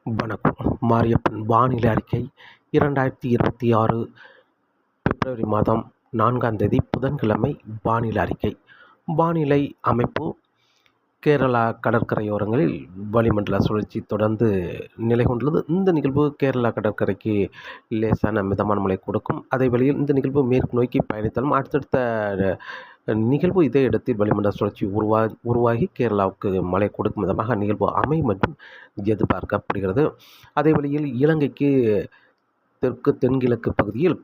வணக்கம். மாரியப்பன் வானிலை அறிக்கை 2026 பிப்ரவரி மாதம் 4ஆம் தேதி புதன்கிழமை வானிலை அறிக்கை. வானிலை அமைப்பு: கேரளா கடற்கரையோரங்களில் வளிமண்டல சுழற்சி தொடர்ந்து நிலை கொண்டுள்ளது. இந்த நிகழ்வு கேரளா கடற்கரைக்கு லேசான மிதமான மழை கொடுக்கும். அதே வேளையில் இந்த நிகழ்வு மேற்கு நோக்கி பயணித்தாலும் அடுத்தடுத்த நிகழ்வு இதே இடத்தில் வளிமண்டல சுழற்சி உருவாகி கேரளாவுக்கு மழை கொடுக்கும் விதமாக நிகழ்வு அமையும் என்றும் எதிர்பார்க்கப்படுகிறது. அதே வழியில் இலங்கைக்கு தெற்கு தென்கிழக்கு பகுதியில்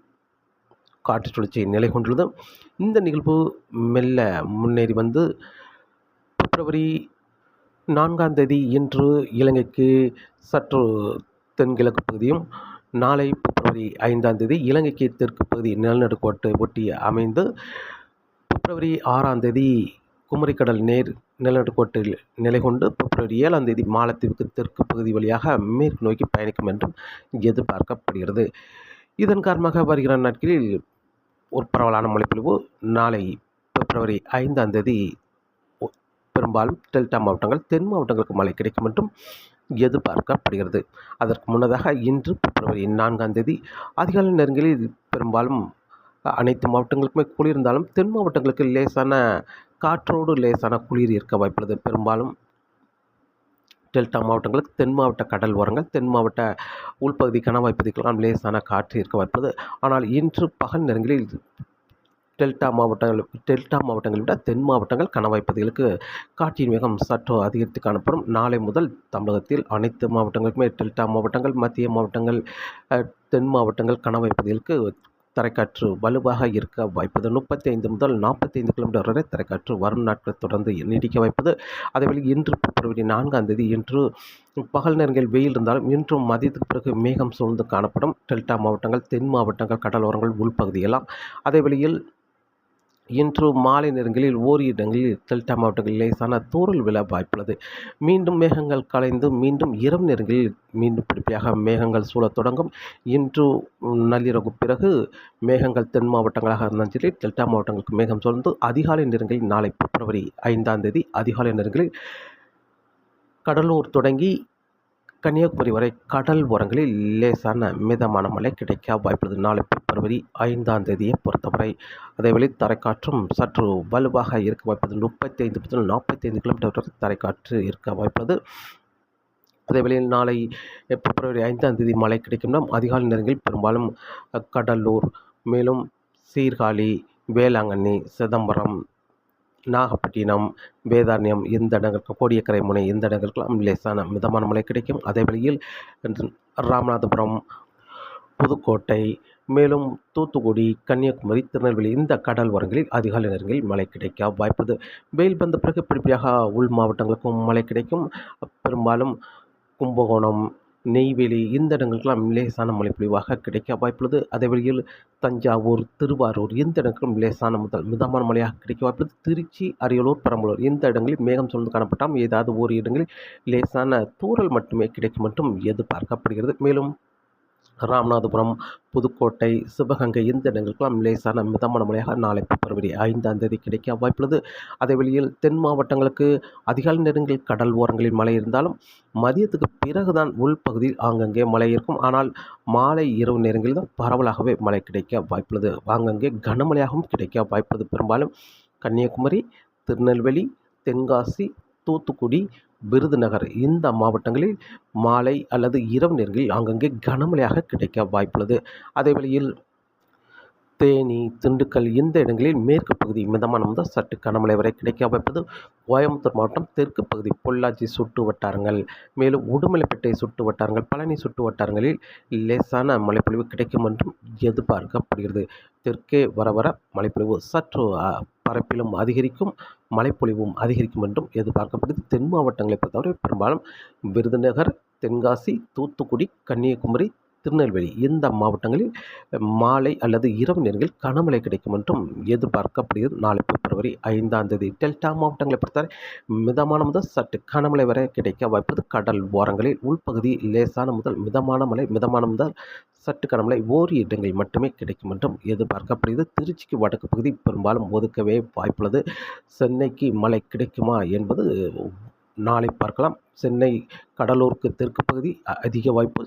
காற்று சுழற்சி நிலை கொண்டுள்ளது. இந்த நிகழ்வு மெல்ல முன்னேறி வந்து பிப்ரவரி 4ஆம் தேதி இன்று இலங்கைக்கு சற்று தென்கிழக்கு பகுதியும், நாளை பிப்ரவரி 5ஆம் தேதி இலங்கைக்கு தெற்கு பகுதி நிலநடுக்கோட்டை ஒட்டி அமைந்து பிப்ரவரி 6ஆம் தேதி குமரிக்கடல் நிலநடுக்கோட்டில் நிலை கொண்டு பிப்ரவரி 7ஆம் தேதி மாலத்தீவுக்கு தெற்கு பகுதி வழியாக மேற்கு நோக்கி பயணிக்கும் என்றும் எதிர்பார்க்கப்படுகிறது. இதன் காரணமாக வருகிற நாட்களில் ஒரு பரவலான மழைப்பொழிவு நாளை பிப்ரவரி 5ஆம் தேதி பெரும்பாலும் டெல்டா மாவட்டங்கள், தென் மாவட்டங்களுக்கு மழை கிடைக்கும் என்றும் எதிர்பார்க்கப்படுகிறது. அதற்கு முன்னதாக இன்று பிப்ரவரி 4ஆம் தேதி அதிகாலை நேரங்களில் பெரும்பாலும் அனைத்து மாவட்டங்களுக்குமே குளிர்ந்தாலும் தென் மாவட்டங்களுக்கு லேசான காற்றோடு லேசான குளிர் இருக்க வாய்ப்புள்ளது. பெரும்பாலும் டெல்டா மாவட்டங்களுக்கு தென் மாவட்ட கடல் ஓரங்கள், தென் மாவட்ட உள்பகுதி கணவாய் பகுதிகளெல்லாம் லேசான காற்று இருக்க வாய்ப்புள்ளது. ஆனால் இன்று பகல் நேரங்களில் டெல்டா மாவட்டங்களை விட தென் மாவட்டங்கள் கணவாய் பகுதிகளுக்கு காற்றின் வேகம் சற்று அதிகரித்து காணப்படும். நாளை முதல் தமிழகத்தில் அனைத்து மாவட்டங்களுக்குமே டெல்டா மாவட்டங்கள், மத்திய மாவட்டங்கள், தென் மாவட்டங்கள் கணவாய் பகுதிகளுக்கு தரைக்காற்று வலுவாக இருக்க வாய்ப்பது. 35 முதல் 45 கிலோமீட்டர் வரை தரைக்காற்று வரும் நாட்கள் தொடர்ந்து நீடிக்க வாய்ப்பது. அதேவேளை இன்று பிப்ரவரி 4ஆம் தேதி இன்று பகல் நேரங்களில் வெயில் இருந்தாலும் இன்றும் மதியத்துக்கு பிறகு மேகம் சூழ்ந்து காணப்படும். டெல்டா மாவட்டங்கள், தென் மாவட்டங்கள், கடலோரங்கள், உள்பகுதியெல்லாம். அதேவேளையில் இன்று மாலை நேரங்களில் ஓரிரு இடங்களில் டெல்டா மாவட்டங்களில் லேசான தூறல் விழ வாய்ப்புள்ளது. மீண்டும் மேகங்கள் கலைந்து மீண்டும் இரவு நேரங்களில் மீண்டும் படிப்படியாக மேகங்கள் சூழத் தொடங்கும். இன்று நள்ளிரவு பிறகு மேகங்கள் தென் மாவட்டங்களாக இருந்தாலும் சரி, டெல்டா மாவட்டங்களுக்கு மேகம் சூழ்ந்து அதிகாலை நேரங்களில் நாளை பிப்ரவரி 5ஆம் தேதி அதிகாலை நேரங்களில் கடலூர் தொடங்கி கன்னியாகுமரி வரை கடல் ஓரங்களில் லேசான மிதமான மழை கிடைக்க வாய்ப்புள்ளது. நாளை பிப்ரவரி 5ஆம் தேதியை பொறுத்தவரை அதேவேளை தரைக்காற்றும் சற்று வலுவாக இருக்க வாய்ப்புள்ளது. 35 முதல் 45 கிலோமீட்டர் வரை தரைக்காற்று இருக்க வாய்ப்புள்ளது. அதேவேளையில் நாளை பிப்ரவரி 5ஆம் தேதி மழை கிடைக்கும். அதிகாலை நேரங்களில் பெரும்பாலும் கடலூர், மேலும் சீர்காழி, வேளாங்கண்ணி, சிதம்பரம், நாகப்பட்டினம், வேதாரண்யம் இந்த இடங்களுக்கு, கோடியக்கரை முனை இந்த இடங்களுக்கெல்லாம் லேசான மிதமான மழை கிடைக்கும். அதேவேளையில் ராமநாதபுரம், புதுக்கோட்டை, மேலும் தூத்துக்குடி, கன்னியாகுமரி, திருநெல்வேலி இந்த கடல் ஓரங்களில் அதிகாலை நேரங்களில் மழை கிடைக்க வாய்ப்புள்ளது. வெயில் வந்த பிறகு படிப்படியாக உள் மாவட்டங்களுக்கும் மழை கிடைக்கும். பெரும்பாலும் கும்பகோணம், நெய்வேலி இந்த இடங்களுக்கெல்லாம் லேசான மழை பொழிவாக கிடைக்க வாய்ப்புள்ளது. அதேவேளையில் தஞ்சாவூர், திருவாரூர் இந்த இடங்களும் லேசான முதல் மிதமான மழையாக கிடைக்க வாய்ப்புள்ளது. திருச்சி, அரியலூர், பெரம்பலூர் இந்த இடங்களில் மேகம் சூழ்ந்து காணப்பட்டால் ஏதாவது ஒரு இடங்களில் லேசான தூறல் மட்டுமே கிடைக்கும் என்றும் எதிர்பார்க்கப்படுகிறது. மேலும் ராமநாதபுரம், புதுக்கோட்டை, சிவகங்கை இந்த இடங்களுக்கெல்லாம் லேசான மிதமான மழையாக நாளை பிப்ரவரி 5ஆம் தேதி கிடைக்க வாய்ப்புள்ளது. அதேவேளையில் தென் மாவட்டங்களுக்கு அதிகாலை நேரங்களில் கடல் ஓரங்களில் மழை இருந்தாலும் மதியத்துக்கு பிறகுதான் உள்பகுதியில் ஆங்கங்கே மழை இருக்கும். ஆனால் மாலை இரவு நேரங்களில் தான் பரவலாகவே மழை கிடைக்க வாய்ப்புள்ளது. ஆங்கங்கே கனமழையாகவும் கிடைக்க வாய்ப்புள்ளது. பெரும்பாலும் கன்னியாகுமரி, திருநெல்வேலி, தென்காசி, தூத்துக்குடி, விருதுநகர் இந்த மாவட்டங்களில் மாலை அல்லது இரவு நேரங்களில் ஆங்கங்கே கனமழையாக கிடைக்க வாய்ப்புள்ளது. அதேவேளையில் தேனி, திண்டுக்கல் இந்த இடங்களில் மேற்கு பகுதி மிதமான முதல் சற்று கனமழை வரை கிடைக்க வாய்ப்பது. கோயம்புத்தூர் மாவட்டம் தெற்கு பகுதி பொள்ளாச்சி சுற்று வட்டாரங்கள், மேலும் உடுமலைப்பேட்டை சுற்று வட்டாரங்கள், பழனி சுற்று வட்டாரங்களில் லேசான மழைப்பொழிவு கிடைக்கும் என்றும் எதிர்பார்க்கப்படுகிறது. தெற்கே வர வர மழைப்பொழிவு சற்று பரப்பிலும் அதிகரிக்கும், மழைப்பொழிவும் அதிகரிக்கும் என்றும் எதிர்பார்க்கப்படுகிறது. தென் மாவட்டங்களை பொறுத்தவரை பெரும்பாலும் விருதுநகர், தென்காசி, தூத்துக்குடி, கன்னியாகுமரி, திருநெல்வேலி இந்த மாவட்டங்களில் மாலை அல்லது இரவு நேரங்களில் கனமழை கிடைக்கும் என்றும் எதிர்பார்க்கப்படுகிறது. நாளை பிப்ரவரி 5ஆம் தேதி டெல்டா மாவட்டங்களை பொறுத்தவரை மிதமான முதல் சற்று கனமழை வரை கிடைக்க வாய்ப்பது. கடல் ஓரங்களில் உள்பகுதி லேசான முதல் மிதமான மழை, மிதமான முதல் சற்று கனமழை ஓரிரு இடங்களில் மட்டுமே கிடைக்கும் என்றும் எதிர்பார்க்கப்படுகிறது. திருச்சிக்கு வடக்கு பகுதி பெரும்பாலும் ஒதுக்கவே வாய்ப்புள்ளது. சென்னைக்கு மழை கிடைக்குமா என்பது நாளை பார்க்கலாம். சென்னை கடலூருக்கு தெற்கு பகுதி அதிக வாய்ப்பு.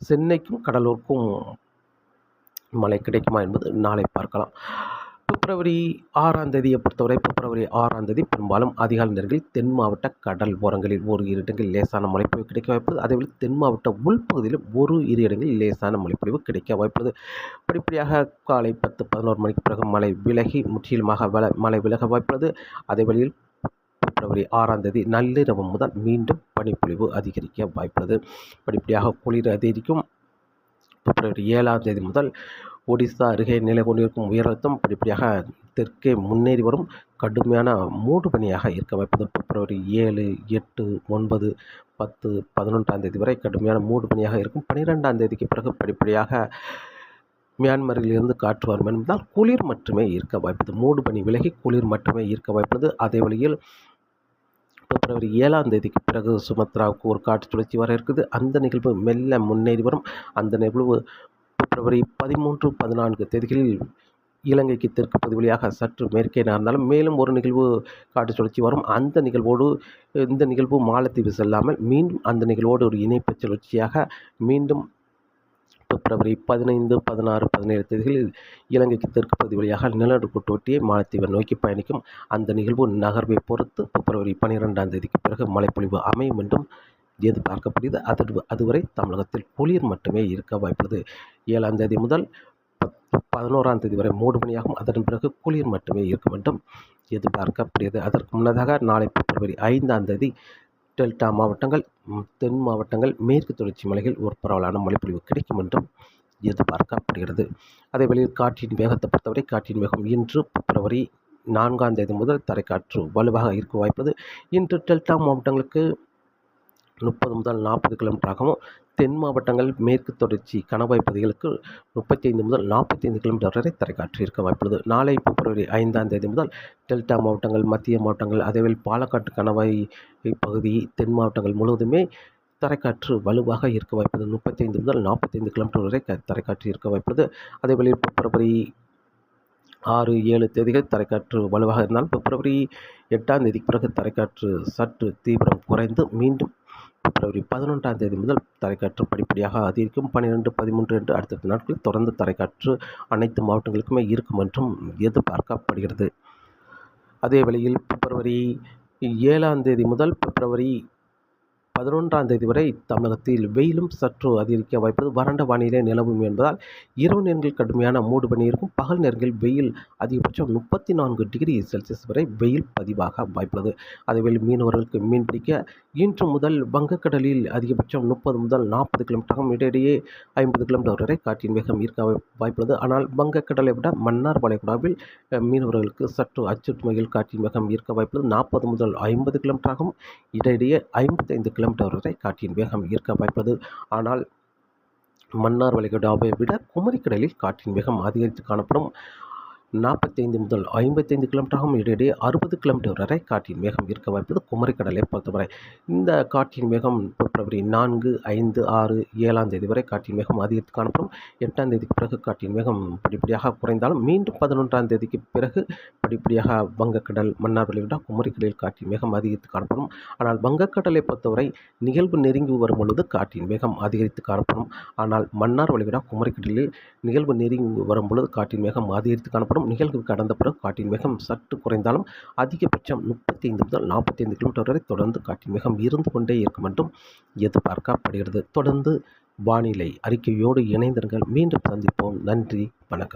சென்னைக்கும் கடலூருக்கும் மழை கிடைக்குமா என்பது நாளை பார்க்கலாம். பிப்ரவரி 6ஆம் தேதியை பொறுத்தவரை பிப்ரவரி 6ஆம் தேதி பெரும்பாலும் அதிகாலை நேரங்களில் தென் மாவட்ட கடல் ஓரங்களில் ஒரு இரு இடங்களில் லேசான மழைப்பொழிவு கிடைக்க வாய்ப்புள்ளது. அதேபோல் தென் மாவட்ட உள்பகுதியிலும் ஒரு இரு இடங்களில் லேசான மழைப்பொழிவு கிடைக்க வாய்ப்புள்ளது. படிப்படியாக காலை 10-11 மணிக்கு பிறகு மழை விலகி முற்றிலுமாக மழை விலக வாய்ப்புள்ளது. அதே வழியில் பிப்ரவரி 6ஆம் தேதி நள்ளிரவு முதல் மீண்டும் பனிப்பொழிவு அதிகரிக்க வாய்ப்புள்ளது. படிப்படியாக குளிர் அதிகரிக்கும். பிப்ரவரி 7ஆம் தேதி முதல் ஒடிசா அருகே நிலை கொண்டிருக்கும் உயர் அழுத்தம் படிப்படியாக தெற்கே முன்னேறி வரும். கடுமையான மூடு பனியாக இருக்க வாய்ப்பது. பிப்ரவரி 7, 8, 9, 10, 11ஆம் தேதி வரை கடுமையான மூடு பனியாக இருக்கும். 12ஆம் தேதிக்கு பிறகு படிப்படியாக மியான்மரில் இருந்து காற்று வரும் என்பதால் குளிர் மட்டுமே இருக்க வாய்ப்பது. மூடு பனி விலகி குளிர் மட்டுமே இருக்க வாய்ப்பது. அதே வழியில் பிப்ரவரி 7ஆம் தேதிக்கு பிறகு சுமத்ராவுக்கு ஒரு காற்று சுழற்சி வர இருக்குது. அந்த நிகழ்வு மெல்ல முன்னேறி வரும். அந்த நிகழ்வு பிப்ரவரி 13, 14 தேதிகளில் இலங்கைக்கு தெற்கு பகுதி வழியாக சற்று மேற்கே நகர்ந்தாலும் மேலும் ஒரு நிகழ்வு காற்று சுழற்சி வரும். அந்த நிகழ்வோடு இந்த நிகழ்வு மாலத்தீவு செல்லாமல் மீண்டும் அந்த நிகழ்வோடு ஒரு இணைப்பு சுழற்சியாக மீண்டும் பிப்ரவரி 15, 16, 17 தேதிகளில் இலங்கைக்கு தெற்கு பகுதி வழியாக நிலநடுக்கோட்டு ஒட்டியே மாலத்தீவை நோக்கி பயணிக்கும். அந்த நிகழ்வு நகர்வை பொறுத்து பிப்ரவரி 12ஆம் தேதிக்கு பிறகு மழைப்பொழிவு அமையும் என்றும் எதிர்பார்க்கப்படுகிறது. அதுவரை தமிழகத்தில் குளிர் மட்டுமே இருக்க வாய்ப்புள்ளது. 7ஆம் தேதி முதல் 11ஆம் தேதி வரை மூடுபனியாகும். அதன் பிறகு குளிர் மட்டுமே இருக்கும் என்றும் எதிர்பார்க்கப்படுகிறது. அதற்கு முன்னதாக நாளை பிப்ரவரி 5ஆம் தேதி டெல்டா மாவட்டங்கள், தென் மாவட்டங்கள், மேற்கு தொடர்ச்சி மலைகளில் ஒரு பரவலான மழைப்பொழிவு கிடைக்கும் என்றும் எதிர்பார்க்கப்படுகிறது. அதேவேளையில் காற்றின் வேகத்தை பொறுத்தவரை காற்றின் வேகம் இன்று பிப்ரவரி 4ஆம் தேதி முதல் தரைக்காற்று வலுவாக இருக்க வாய்ப்பது. இன்று டெல்டா மாவட்டங்களுக்கு 30 முதல் 40 கிலோமீட்டராகவும், தென் மாவட்டங்கள், மேற்கு தொடர்ச்சி கணவாய் பகுதிகளுக்கு 35 முதல் 45 கிலோமீட்டர் வரை தரைக்காற்று இருக்க வாய்ப்புள்ளது. நாளை பிப்ரவரி 5ஆம் தேதி முதல் டெல்டா மாவட்டங்கள், மத்திய மாவட்டங்கள், அதேவேளை பாலக்காட்டு கணவாய் பகுதி, தென் மாவட்டங்கள் முழுவதுமே தரைக்காற்று வலுவாக இருக்க வாய்ப்புள்ளது. 35 முதல் 45 கிலோமீட்டர் வரை தரைக்காற்று இருக்க வாய்ப்புள்ளது. அதேவேளை பிப்ரவரி 6, 7 தேதிகள் தரைக்காற்று வலுவாக இருந்தாலும் பிப்ரவரி 8ஆம் தேதிக்கு பிறகு தரைக்காற்று சற்று தீவிரம் குறைந்து மீண்டும் பிப்ரவரி 11ஆம் தேதி முதல் தரைக்காற்று படிப்படியாக அதிகரிக்கும். 12, 13 என்று அடுத்த நாட்களில் தொடர்ந்து தரைக்காற்று அனைத்து மாவட்டங்களுக்குமே இருக்கும் என்றும் எதிர்பார்க்கப்படுகிறது. அதே வேளையில் பிப்ரவரி 7ஆம் தேதி முதல் பிப்ரவரி 11ஆம் தேதி வரை தமிழகத்தில் வெயிலும் சற்று அதிகரிக்க வாய்ப்பது. வறண்ட வானிலை நிலவும் என்பதால் இரவு நேரங்களில் கடுமையான மூடுபனி இருக்கும். பகல் நேரங்களில் வெயில் அதிகபட்சம் 34 டிகிரி செல்சியஸ் வரை வெயில் பதிவாக வாய்ப்புள்ளது. அதேவேளை மீனவர்களுக்கு மீன்பிடிக்க இன்று முதல் வங்கக்கடலில் அதிகபட்சம் 30 முதல் 40 கிலோமீட்டராகவும் இடையிடையே 50 கிலோமீட்டர் வரை காற்றின் வேகம் இருக்க வாய்ப்புள்ளது. ஆனால் வங்கக்கடலை விட மன்னார் வளைகுடாவில் மீனவர்களுக்கு சற்று அச்சுறுத்தும் வகையில் காற்றின் வேகம் இருக்க வாய்ப்புள்ளது. 40 முதல் 50 கிலோமீட்டராகவும் இடையிடையே 55 கிலோமீட்டர் வரை காற்றின் வேகம் இருக்க வாய்ப்புள்ளது. ஆனால் மன்னார் வளைகுடாவை விட குமரிக்கடலில் காற்றின் வேகம் அதிகரித்து காணப்படும். 45 முதல் 55 கிலோமீட்டராகவும் இடையிடையே 60 கிலோமீட்டர் வரை காற்றின் வேகம் இருக்க வாய்ப்பது குமரிக்கடலை பொறுத்தவரை. இந்த காற்றின் வேகம் பிப்ரவரி 4, 5, 6, 7ஆம் தேதி வரை காற்றின் வேகம் அதிகரித்து காணப்படும். 8ஆம் தேதிக்கு பிறகு காற்றின் வேகம் படிப்படியாக குறைந்தாலும் மீண்டும் 11ஆம் தேதிக்கு பிறகு படிப்படியாக வங்கக்கடல், மன்னார் வளைகுடா, குமரிக்கடலில் காற்றின் வேகம் அதிகரித்து காணப்படும். ஆனால் வங்கக்கடலை பொறுத்தவரை நிகழ்வு நெருங்கி வரும் பொழுது காற்றின் வேகம் அதிகரித்து காணப்படும். ஆனால் மன்னார் வளைகுடா, குமரிக்கடலில் நிகழ்வு நெருங்கி வரும் பொழுது காற்றின் வேகம் அதிகரித்து காணப்படும். நிகழ்வு கடந்த பிறகு காற்றின் வேகம் சற்று குறைந்தாலும் அதிகபட்சம் 35 முதல் 45 கிலோமீட்டர் வரை தொடர்ந்து காற்றின் வேகம் இருந்து கொண்டே இருக்கும் என்றும் எதிர்பார்க்கப்படுகிறது. தொடர்ந்து வானிலை அறிக்கையோடு இணைந்திருங்கள். மீண்டும் சந்திப்போம். நன்றி, வணக்கம்.